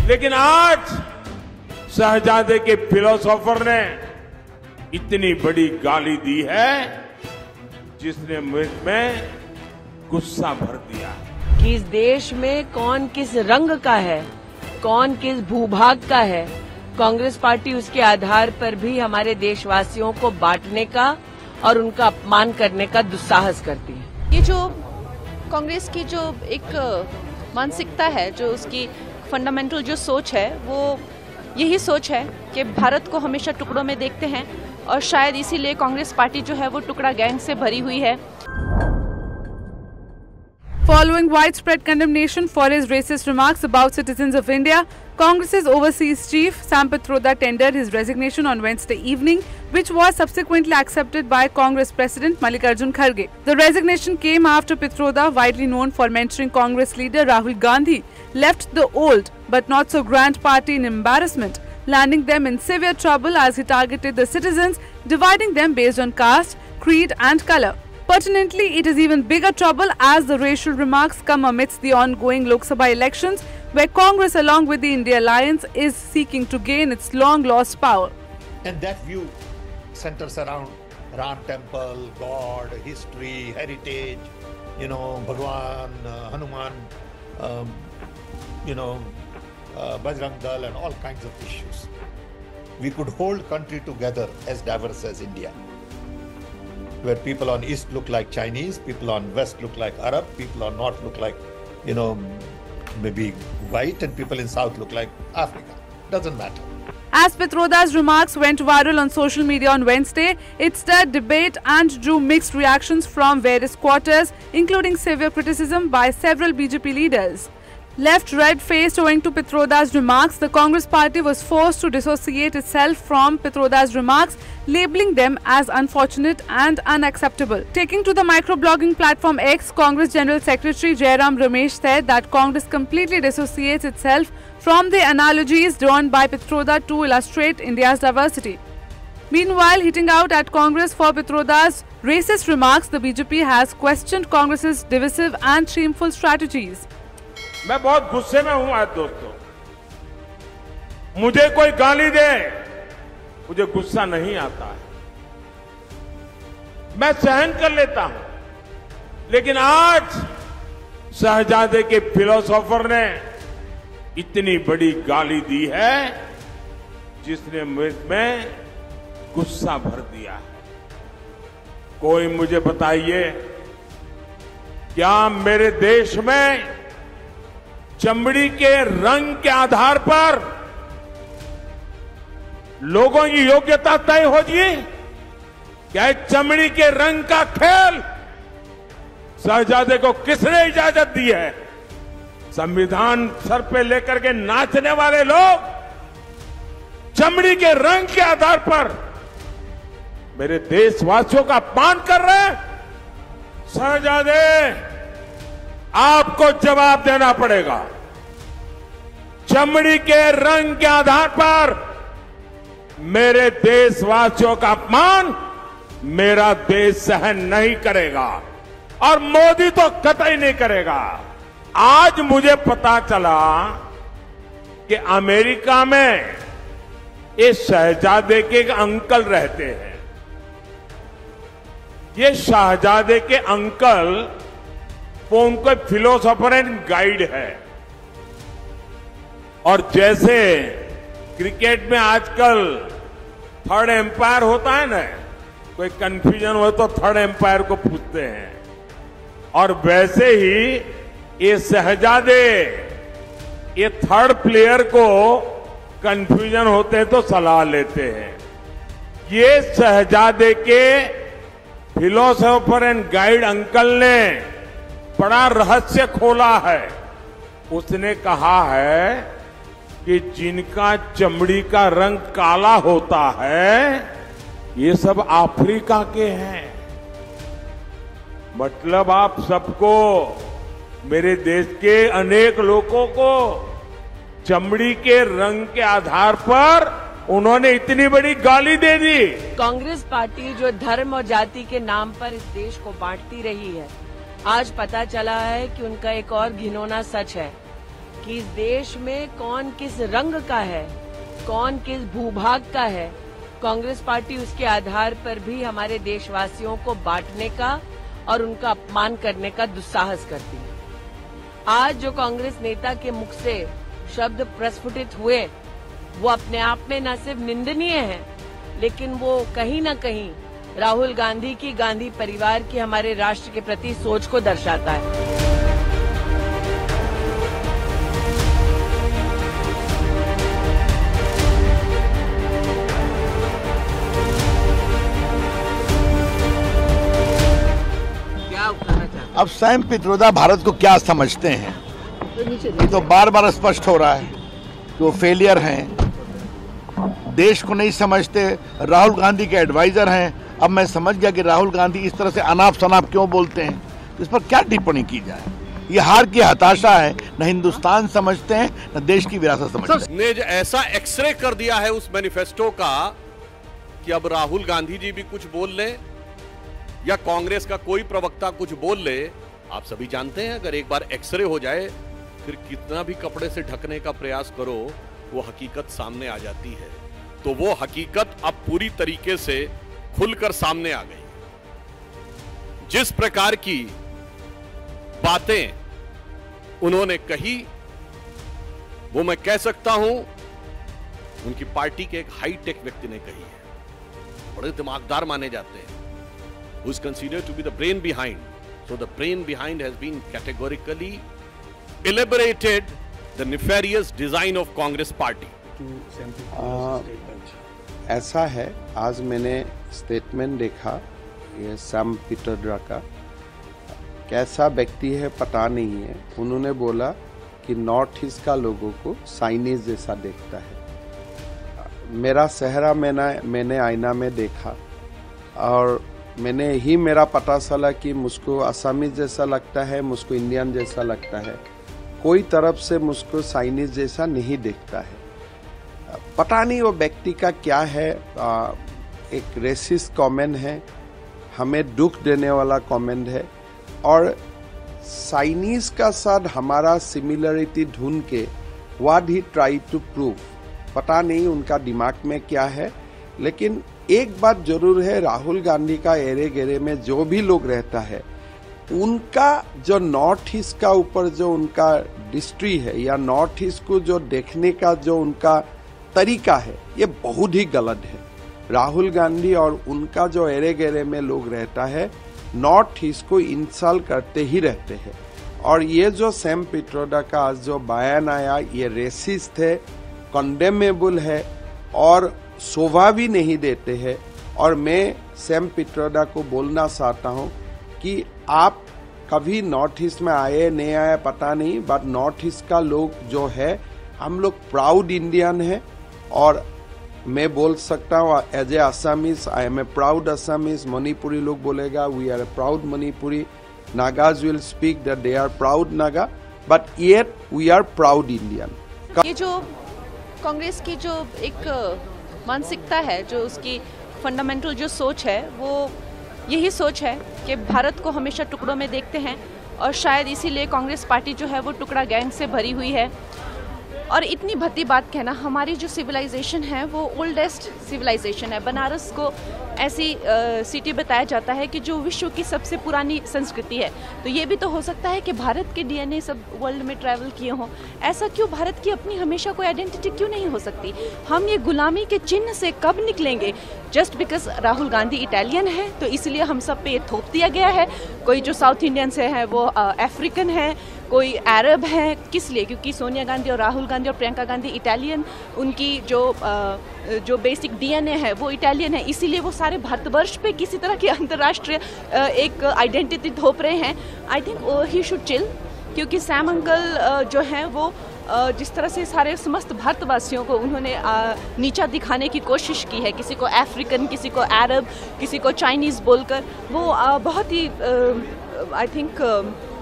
लेकिन आज शहजादे के फिलोसोफर ने इतनी बड़ी गाली दी है जिसने मुझ में गुस्सा भर दिया कि इस देश में कौन किस रंग का है, कौन किस भूभाग का है। कांग्रेस पार्टी उसके आधार पर भी हमारे देशवासियों को बांटने का और उनका अपमान करने का दुस्साहस करती है। ये जो कांग्रेस की जो एक मानसिकता है, जो उसकी फंडामेंटल जो सोच है, वो यही सोच है कि भारत को हमेशा टुकड़ों में देखते हैं और शायद इसीलिए कांग्रेस पार्टी जो है वो टुकड़ा गैंग से भरी हुई है। Following widespread condemnation for his racist remarks about citizens of India, Congress's overseas chief Sam Pitroda tendered his resignation on Wednesday evening, which was subsequently accepted by Congress President Mallikarjun Kharge. The resignation came after Pitroda, widely known for mentoring Congress leader Rahul Gandhi, left the old but not so grand party in embarrassment, landing them in severe trouble as he targeted the citizens, dividing them based on caste, creed and colour. Pertinently, it is even bigger trouble as the racial remarks come amidst the ongoing Lok Sabha elections, where Congress along with the India Alliance is seeking to gain its long-lost power. And that view centers around Ram temple, God, history, heritage, Bhagwan, Hanuman, Bajrang Dal and all kinds of issues. We could hold country together as diverse as India, where people on East look like Chinese, people on West look like Arab, people on North look like, maybe white, and people in South look like Africa. Doesn't matter. As Pitroda's remarks went viral on social media on Wednesday, it stirred debate and drew mixed reactions from various quarters, including severe criticism by several BJP leaders. Left red-faced owing to Pitroda's remarks, the Congress party was forced to dissociate itself from Pitroda's remarks, labelling them as unfortunate and unacceptable. Taking to the microblogging platform X, Congress General Secretary Jairam Ramesh said that Congress completely dissociates itself from the analogies drawn by Pitroda to illustrate India's diversity. Meanwhile, hitting out at Congress for Pitroda's racist remarks, the BJP has questioned Congress's divisive and shameful strategies. मैं बहुत गुस्से में हूं आज दोस्तों। मुझे कोई गाली दे, मुझे गुस्सा नहीं आता है, मैं सहन कर लेता हूं। लेकिन आज शहजादे के फिलोसोफर ने इतनी बड़ी गाली दी है जिसने मुझ में गुस्सा भर दिया है। कोई मुझे बताइए, क्या मेरे देश में चमड़ी के रंग के आधार पर लोगों की योग्यता तय हो जी? क्या चमड़ी के रंग का खेल शहजादे को किसने इजाजत दी है? संविधान सर पे लेकर के नाचने वाले लोग चमड़ी के रंग के आधार पर मेरे देशवासियों का अपमान कर रहे हैं। शहजादे, आपको जवाब देना पड़ेगा। चमड़ी के रंग के आधार पर मेरे देशवासियों का अपमान मेरा देश सहन नहीं करेगा और मोदी तो कतई नहीं करेगा। आज मुझे पता चला कि अमेरिका में ये शहजादे के अंकल रहते हैं। ये शहजादे के अंकल वो उनका फिलोसोफर एंड गाइड है। और जैसे क्रिकेट में आजकल थर्ड एम्पायर होता है ना, कोई कंफ्यूजन हो तो थर्ड एम्पायर को पूछते हैं, और वैसे ही ये शहजादे ये थर्ड प्लेयर को कंफ्यूजन होते हैं तो सलाह लेते हैं। ये शहजादे के फिलोसोफर एंड गाइड अंकल ने बड़ा रहस्य खोला है। उसने कहा है कि जिनका चमड़ी का रंग काला होता है ये सब अफ्रीका के हैं। मतलब आप सबको, मेरे देश के अनेक लोगों को चमड़ी के रंग के आधार पर उन्होंने इतनी बड़ी गाली दे दी। कांग्रेस पार्टी जो धर्म और जाति के नाम पर इस देश को बांटती रही है, आज पता चला है कि उनका एक और घिनौना सच है कि इस देश में कौन किस रंग का है, कौन किस भूभाग का है, कांग्रेस पार्टी उसके आधार पर भी हमारे देशवासियों को बांटने का और उनका अपमान करने का दुस्साहस करती है। आज जो कांग्रेस नेता के मुख से शब्द प्रस्फुटित हुए वो अपने आप में न सिर्फ निंदनीय है, लेकिन वो कहीं न कहीं राहुल गांधी की, गांधी परिवार की, हमारे राष्ट्र के प्रति सोच को दर्शाता है। अब सैम पित्रोदा भारत को क्या समझते हैं, ये तो बार बार स्पष्ट हो रहा है कि वो फेलियर हैं, देश को नहीं समझते, राहुल गांधी के एडवाइजर हैं। अब मैं समझ गया कि राहुल गांधी इस तरह से अनाप शनाप क्यों बोलते हैं, इस पर क्या टिप्पणी की जाए। ये हार की हताशा है, न हिंदुस्तान समझते हैं न देश की विरासत समझते हैं। ने ऐसा एक्सरे कर दिया है उस मैनिफेस्टो का कि अब राहुल गांधी जी भी कुछ बोल ले या कांग्रेस का कोई प्रवक्ता कुछ बोल ले, आप सभी जानते हैं अगर एक बार एक्सरे हो जाए फिर कितना भी कपड़े से ढकने का प्रयास करो वो हकीकत सामने आ जाती है। तो वो हकीकत अब पूरी तरीके से खुलकर सामने आ गई। जिस प्रकार की बातें उन्होंने कही वो मैं कह सकता हूं उनकी पार्टी के एक हाईटेक व्यक्ति ने कही है, बड़े दिमागदार माने जाते हैं, who is considered to be the brain behind. So the brain behind has been categorically elaborated the nefarious design of Congress party. ऐसा है, आज मैंने स्टेटमेंट देखा ये सैम पित्रोदा का, कैसा व्यक्ति है पता नहीं है। उन्होंने बोला कि नॉर्थ ईस्ट का लोगों को चाइनीज जैसा देखता है। मेरा चेहरा मैंने आईना में देखा और मैंने ही मेरा पता चला कि मुझको असमीज जैसा लगता है, मुझको इंडियन जैसा लगता है, कोई तरफ से मुझको चाइनीज जैसा नहीं दिखता है। पता नहीं वो व्यक्ति का क्या है, एक रेसिस्ट कमेंट है, हमें दुख देने वाला कमेंट है और चाइनीज का साथ हमारा सिमिलरिटी ढूंढ के what he try to prove, पता नहीं उनका दिमाग में क्या है। लेकिन एक बात जरूर है, राहुल गांधी का एरे गेरे में जो भी लोग रहता है उनका जो नॉर्थ ईस्ट का ऊपर जो उनका दृष्टि है या नॉर्थ ईस्ट को जो देखने का जो उनका तरीका है ये बहुत ही गलत है। राहुल गांधी और उनका जो एरे गेरे में लोग रहता है नॉर्थ ईस्ट को इंसल्ट करते ही रहते हैं। और ये जो सैम पित्रोदा का आज जो बयान आया ये रेसिस्ट है, कंडेमेबल है और शोभा भी नहीं देते हैं। और मैं सैम पित्रोदा को बोलना चाहता हूं कि आप कभी नॉर्थ ईस्ट में आए नहीं आए पता नहीं, बट नॉर्थ ईस्ट का लोग जो है हम लोग प्राउड इंडियन है। और मैं बोल सकता हूँ as a Assamese, I am a proud Assamese. Manipuri लोग बोलेगा we are a proud Manipuri, Nagas will speak that they are proud Naga, but yet we are proud Indian. ये जो कांग्रेस की जो एक मानसिकता है, जो उसकी फंडामेंटल जो सोच है वो यही सोच है कि भारत को हमेशा टुकड़ों में देखते हैं और शायद इसीलिए कांग्रेस पार्टी जो है वो टुकड़ा गैंग से भरी हुई है। और इतनी भद्दी बात कहना, हमारी जो सिविलाइजेशन है वो ओल्डेस्ट सिविलाइजेशन है। बनारस को ऐसी सिटी बताया जाता है कि जो विश्व की सबसे पुरानी संस्कृति है। तो ये भी तो हो सकता है कि भारत के डीएनए सब वर्ल्ड में ट्रैवल किए हों। ऐसा क्यों, भारत की अपनी हमेशा कोई आइडेंटिटी क्यों नहीं हो सकती? हम ये गुलामी के चिन्ह से कब निकलेंगे? Just because Rahul Gandhi Italian है तो इसलिए हम सब पे ये थोप दिया गया है। कोई जो साउथ इंडियन से है वो अफ्रीकन है, कोई अरब है, किस लिए? क्योंकि सोनिया गांधी और राहुल गांधी और प्रियंका गांधी इटालियन, उनकी जो बेसिक डीएनए है वो इटालियन है, इसीलिए वो सारे भारतवर्ष पे किसी तरह की अंतर्राष्ट्रीय एक आइडेंटिटी थोप रहे हैं। I think he should chill, क्योंकि सैम अंकल जो हैं वो जिस तरह से सारे समस्त भारतवासियों को उन्होंने नीचा दिखाने की कोशिश की है, किसी को अफ्रीकन, किसी को अरब, किसी को चाइनीज़ बोलकर, वो बहुत ही आई थिंक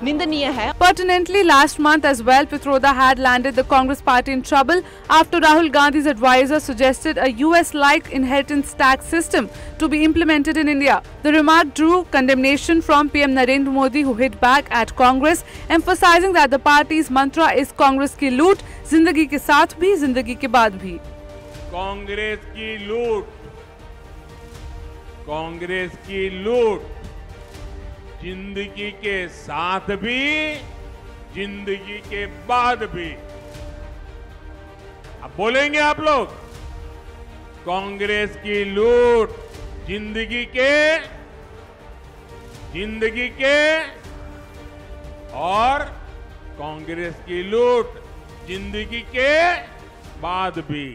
निंदनीय है। Pertinently, last month as well, Pitroda had landed the Congress party in trouble after Rahul Gandhi's advisor suggested a US-like inheritance tax system to be implemented in India. The remark drew condemnation from PM Narendra Modi, who hit back at Congress, emphasizing that the party's mantra is Congress की लूट, जिंदगी के साथ भी, जिंदगी के बाद भी। कांग्रेस की लूट, कांग्रेस की लूट, जिंदगी के साथ भी, जिंदगी के बाद भी। अब बोलेंगे आप लोग, कांग्रेस की लूट, जिंदगी के और कांग्रेस की लूट, जिंदगी के बाद भी।